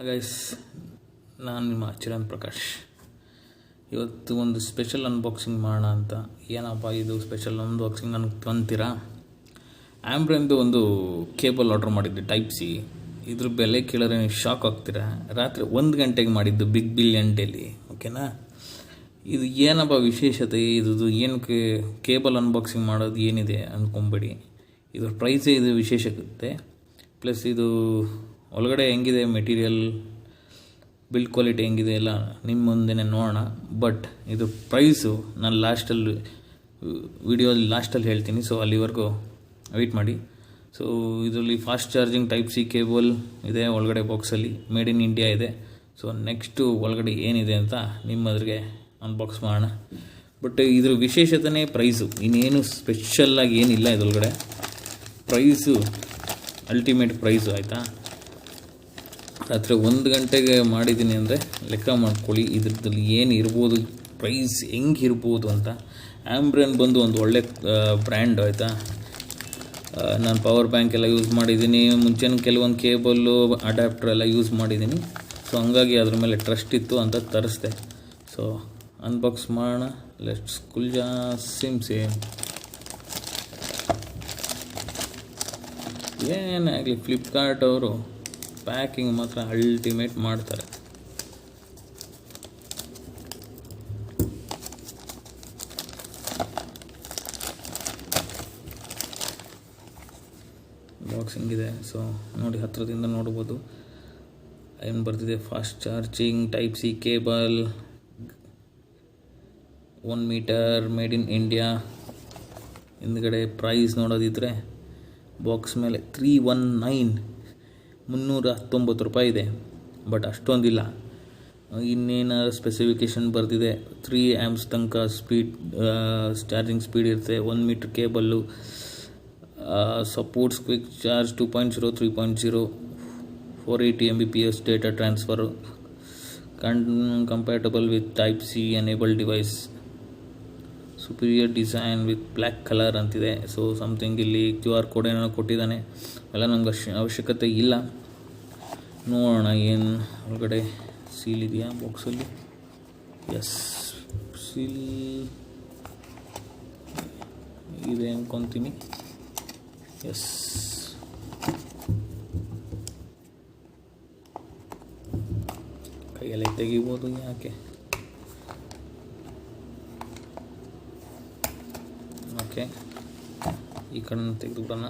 Guys, ನಾನು ನಿಮ್ಮ ಚಿರಣ್ ಪ್ರಕಾಶ್. ಇವತ್ತು ಒಂದು ಸ್ಪೆಷಲ್ ಅನ್ಬಾಕ್ಸಿಂಗ್ ಮಾಡೋಣ ಅಂತ. ಏನಪ್ಪ ಇದು ಸ್ಪೆಷಲ್ ಅನ್ಬಾಕ್ಸಿಂಗ್ ನನಗೆ ಅಂತೀರಾ? ಆ್ಯಂಬ್ರೆನ್ದು ಒಂದು ಕೇಬಲ್ ಆರ್ಡ್ರ್ ಮಾಡಿದ್ದೆ, ಟೈಪ್ ಸಿ. ಇದ್ರ ಬೆಲೆ ಕೇಳಿದ್ರೆ ನೀವು ಶಾಕ್ ಆಗ್ತೀರಾ. ರಾತ್ರಿ 1 ಗಂಟೆಗೆ ಮಾಡಿದ್ದು, ಬಿಗ್ ಬಿಲಿಯನ್ ಡೇಲಿ. ಓಕೆನಾ? ಇದು ಏನಪ್ಪ ವಿಶೇಷತೆ, ಇದು ಏನಕ್ಕೆ ಕೇಬಲ್ ಅನ್ಬಾಕ್ಸಿಂಗ್ ಮಾಡೋದು ಏನಿದೆ ಅಂದ್ಕೊಂಬೇಡಿ. ಇದ್ರ ಪ್ರೈಸೇ ಇದು ವಿಶೇಷತೆ. ಪ್ಲಸ್ ಇದು ಒಳಗಡೆ ಹೆಂಗಿದೆ ಮೆಟೀರಿಯಲ್, ಬಿಲ್ಡ್ ಕ್ವಾಲಿಟಿ ಹೆಂಗಿದೆ ಎಲ್ಲ ನಿಮ್ಮ ಮುಂದೆನೇ ನೋಡೋಣ. ಬಟ್ ಇದು ಪ್ರೈಸು ನಾನು ವಿಡಿಯೋದಲ್ಲಿ ಲಾಸ್ಟಲ್ಲಿ ಹೇಳ್ತೀನಿ. ಸೊ ಅಲ್ಲಿವರೆಗೂ ವೆಯ್ಟ್ ಮಾಡಿ. ಸೊ ಇದರಲ್ಲಿ fast charging type C cable ಇದೆ ಒಳಗಡೆ ಬಾಕ್ಸಲ್ಲಿ, ಮೇಡ್ ಇನ್ ಇಂಡಿಯಾ ಇದೆ. ಸೊ ನೆಕ್ಸ್ಟು ಒಳಗಡೆ ಏನಿದೆ ಅಂತ ನಿಮ್ಮದ್ರಿಗೆ ಅನ್ಬಾಕ್ಸ್ ಮಾಡೋಣ. ಬಟ್ ಇದ್ರ ವಿಶೇಷತೆನೇ ಪ್ರೈಸು, ಇನ್ನೇನು ಸ್ಪೆಷಲ್ಲಾಗಿ ಏನಿಲ್ಲ. ಇದರೊಳಗಡೆ ಪ್ರೈಸು ಅಲ್ಟಿಮೇಟ್ ಪ್ರೈಸು, ಆಯಿತಾ? ರಾತ್ರಿ 1 ಗಂಟೆಗೆ ಮಾಡಿದ್ದೀನಿ ಅಂದರೆ ಲೆಕ್ಕ ಮಾಡ್ಕೊಳ್ಳಿ ಇದ್ರದ್ದು ಏನು ಇರ್ಬೋದು, ಪ್ರೈಸ್ ಹೆಂಗಿರ್ಬೋದು ಅಂತ. ಆ್ಯಂಬ್ರೆನ್ ಬಂದು ಒಂದು ಒಳ್ಳೆ ಬ್ರ್ಯಾಂಡ್, ಆಯಿತಾ? ನಾನು ಪವರ್ ಬ್ಯಾಂಕ್ ಎಲ್ಲ ಯೂಸ್ ಮಾಡಿದ್ದೀನಿ, ಮುಂಚೆನೂ ಕೆಲವೊಂದು ಕೇಬಲ್ಲು ಅಡ್ಯಾಪ್ಟರ್ ಎಲ್ಲ ಯೂಸ್ ಮಾಡಿದ್ದೀನಿ. ಸೊ ಹಂಗಾಗಿ ಅದ್ರ ಮೇಲೆ ಟ್ರಸ್ಟ್ ಇತ್ತು ಅಂತ ತರಿಸ್ದೆ. ಸೊ ಅನ್ಬಾಕ್ಸ್ ಮಾಡೋಣ. ಲೆಟ್ಸ್ ಕುಲ್ಜಾ ಸೇಮ್. ಏನಾಗಲಿ, ಫ್ಲಿಪ್ಕಾರ್ಟ್ ಅವರು ಪ್ಯಾಕಿಂಗ್ ಮಾತ್ರ ಅಲ್ಟಿಮೇಟ್ ಮಾಡ್ತಾರೆ. ಬಾಕ್ಸಿಂಗ್ ಇದೆ. ಸೊ ನೋಡಿ, ಹತ್ತಿರದಿಂದ ನೋಡ್ಬೋದು ಏನು ಬರ್ತಿದೆ. Fast charging type C cable, 1 metre, made in India. ಹಿಂದ್ಗಡೆ ಪ್ರೈಸ್ ನೋಡೋದಿದ್ರೆ ಬಾಕ್ಸ್ ಮೇಲೆ 319 ರೂಪಾಯಿ ಇದೆ. ಬಟ್ ಅಷ್ಟೊಂದಿಲ್ಲ. ಇನ್ನೇನು ಸ್ಪೆಸಿಫಿಕೇಷನ್ ಬರ್ತಿದೆ, 3 ಆ್ಯಂಪ್ಸ್ ತನಕ ಸ್ಪೀಡ್ ಚಾರ್ಜಿಂಗ್ ಸ್ಪೀಡ್ ಇರುತ್ತೆ. 1 metre cable, supports quick charge 2.0, 3.0, 480 Mbps data transfer, compatible with type C enable device, superior design with black colour ಅಂತಿದೆ. ಸೊ ಸಮಥಿಂಗ್ ಇಲ್ಲಿ QR ಕೋಡ್ ಏನೋ ಕೊಟ್ಟಿದ್ದಾನೆ. ಎಲ್ಲ ನಮ್ಗೆ ಅವಶ್ಯಕತೆ ಇಲ್ಲ. ನೋಡೋಣ ಏನು ಒಳಗಡೆ ಸೀಲ್ ಇದೆಯಾ ಬಾಕ್ಸಲ್ಲಿ. ಎಸ್, ಸೀಲ್ ಇದೆ ಅನ್ಕೊತೀನಿ. ಎಸ್, ಕೈಯಲ್ಲೇ ತೆಗಿಬೋದು, ಯಾಕೆ? ಓಕೆ, ಈ ಕಡೆ ತೆಗೆದುಬಿಡೋಣ.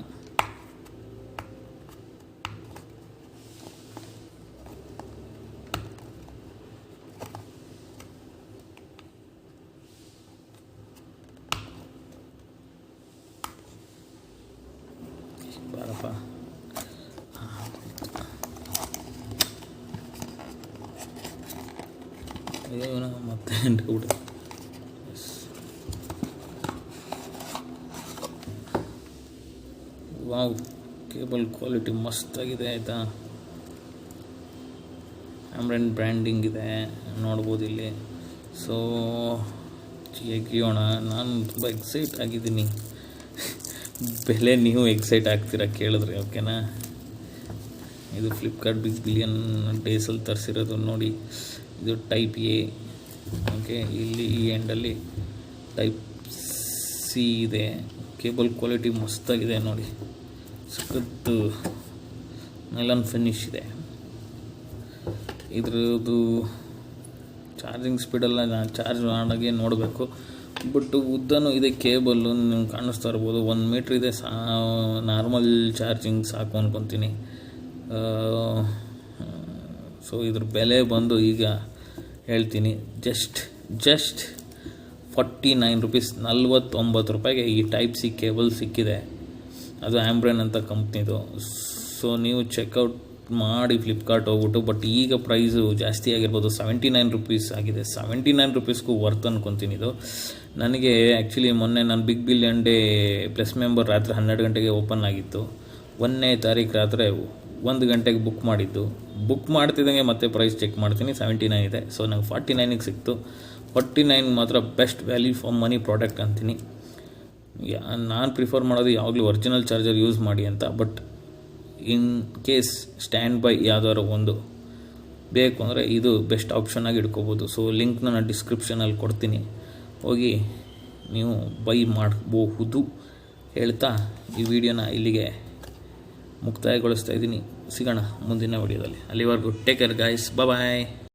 ಬಾರಪ್ಪ, ಅಯ್ಯೋ ಮತ್ತೆ ಎಂಟ್ಕೊಬಿಟ್ಟು. ವಾವ್, ಕೇಬಲ್ ಕ್ವಾಲಿಟಿ ಮಸ್ತಾಗಿದೆ, ಆಯಿತಾ? ಆ್ಯಂಬ್ರೆನ್ ಬ್ರ್ಯಾಂಡಿಂಗ್ ಇದೆ, ನೋಡ್ಬೋದು ಇಲ್ಲಿ. ಸೊ ತೆಗಿಯೋಣ. ನಾನು ತುಂಬ ಎಕ್ಸೈಟ್ ಆಗಿದ್ದೀನಿ. ಬೆಲೆ ನೀವು ಎಕ್ಸೈಟ್ ಆಗ್ತೀರಾ ಕೇಳಿದ್ರೆ, ಓಕೆನಾ? ಇದು ಫ್ಲಿಪ್ಕಾರ್ಟ್ ಬಿಗ್ ಬಿಲಿಯನ್ ಡೇಸಲ್ಲಿ ತರಿಸಿರೋದು ನೋಡಿ. ಇದು ಟೈಪ್ ಎ, ಓಕೆ. ಇಲ್ಲಿ ಈ ಎಂಡಲ್ಲಿ ಟೈಪ್ ಸಿ ಇದೆ. ಕೇಬಲ್ ಕ್ವಾಲಿಟಿ ಮಸ್ತಾಗಿದೆ ನೋಡಿ, ಸಖತ್ತು ನೈಲಾನ್ ಫಿನಿಶ್ ಇದೆ. ಇದ್ರದ್ದು ಚಾರ್ಜಿಂಗ್ ಸ್ಪೀಡೆಲ್ಲ ನಾನು ಚಾರ್ಜ್ ಮಾಡೋಕ್ಕೆ ನೋಡಬೇಕು. ಬಟ್ ಉದ್ದನೂ ಇದೆ ಕೇಬಲ್ಲು, ನಿಮ್ಗೆ ಕಾಣಿಸ್ತಾ ಇರ್ಬೋದು. 1 ಮೀಟ್ರ್ ಇದೆ, ನಾರ್ಮಲ್ ಚಾರ್ಜಿಂಗ್ ಸಾಕು ಅಂದ್ಕೊತೀನಿ. ಸೊ ಇದ್ರ ಬೆಲೆ ಬಂದು ಈಗ ಹೇಳ್ತೀನಿ. ಜಸ್ಟ್ 49 ರೂಪೀಸ್, 49 ರೂಪಾಯಿಗೆ ಈ ಟೈಪ್ ಸಿ ಕೇಬಲ್ ಸಿಕ್ಕಿದೆ. ಅದು ಆ್ಯಂಬ್ರೆನ್ ಅಂತ ಕಂಪ್ನಿದು. ಸೊ ನೀವು ಚೆಕ್ಔಟ್ ಮಾಡಿ ಫ್ಲಿಪ್ಕಾರ್ಟ್ ಹೋಗ್ಬಿಟ್ಟು. ಬಟ್ ಈಗ ಪ್ರೈಸು ಜಾಸ್ತಿ ಆಗಿರ್ಬೋದು, 79 ರೂಪೀಸ್ ಆಗಿದೆ. 79 ರೂಪೀಸ್ಗೂ ವರ್ತ್ ಅನ್ಕೊತೀನಿ ಇದು. ನನಗೆ ಆ್ಯಕ್ಚುಲಿ ಮೊನ್ನೆ ನಾನು big billion day plus member ರಾತ್ರಿ 12 ಗಂಟೆಗೆ ಓಪನ್ ಆಗಿತ್ತು. 1ನೇ ತಾರೀಕು ರಾತ್ರಿ 1 ಗಂಟೆಗೆ ಬುಕ್ ಮಾಡಿದ್ದು. ಬುಕ್ ಮಾಡ್ತಿದ್ದಂಗೆ ಮತ್ತೆ ಪ್ರೈಸ್ ಚೆಕ್ ಮಾಡ್ತೀನಿ, 79 ಇದೆ. ಸೊ ನಂಗೆ 49ಗೆ ಸಿಕ್ತು. 49 ಮಾತ್ರ best value for money product ಅಂತೀನಿ. ನಾನು ಪ್ರಿಫರ್ ಮಾಡೋದು ಯಾವಾಗಲೂ ಒರಿಜಿನಲ್ ಚಾರ್ಜರ್ ಯೂಸ್ ಮಾಡಿ ಅಂತ. But in case stand by ಯಾವುದಾದ್ರು ಒಂದು ಬೇಕು ಅಂದರೆ ಇದು ಬೆಸ್ಟ್ ಆಪ್ಷನ್ನಾಗಿ ಇಟ್ಕೋಬೋದು. ಸೊ ಲಿಂಕ್ನ ನಾನು ಡಿಸ್ಕ್ರಿಪ್ಷನಲ್ಲಿ ಕೊಡ್ತೀನಿ, ಹೋಗಿ ನೀವು ಬೈ ಮಾಡಬಹುದು ಹೇಳ್ತಾ ಈ ವಿಡಿಯೋನ ಇಲ್ಲಿಗೆ ಮುಕ್ತಾಯಗೊಳಿಸ್ತಾ ಇದ್ದೀನಿ. ಸಿಗೋಣ ಮುಂದಿನ ವಿಡಿಯೋದಲ್ಲಿ. ಅಲ್ಲಿವರೆಗೂ ಟೇಕ್ ಕೇರ್ ಗಾಯ್ಸ್, ಬಾಯ್.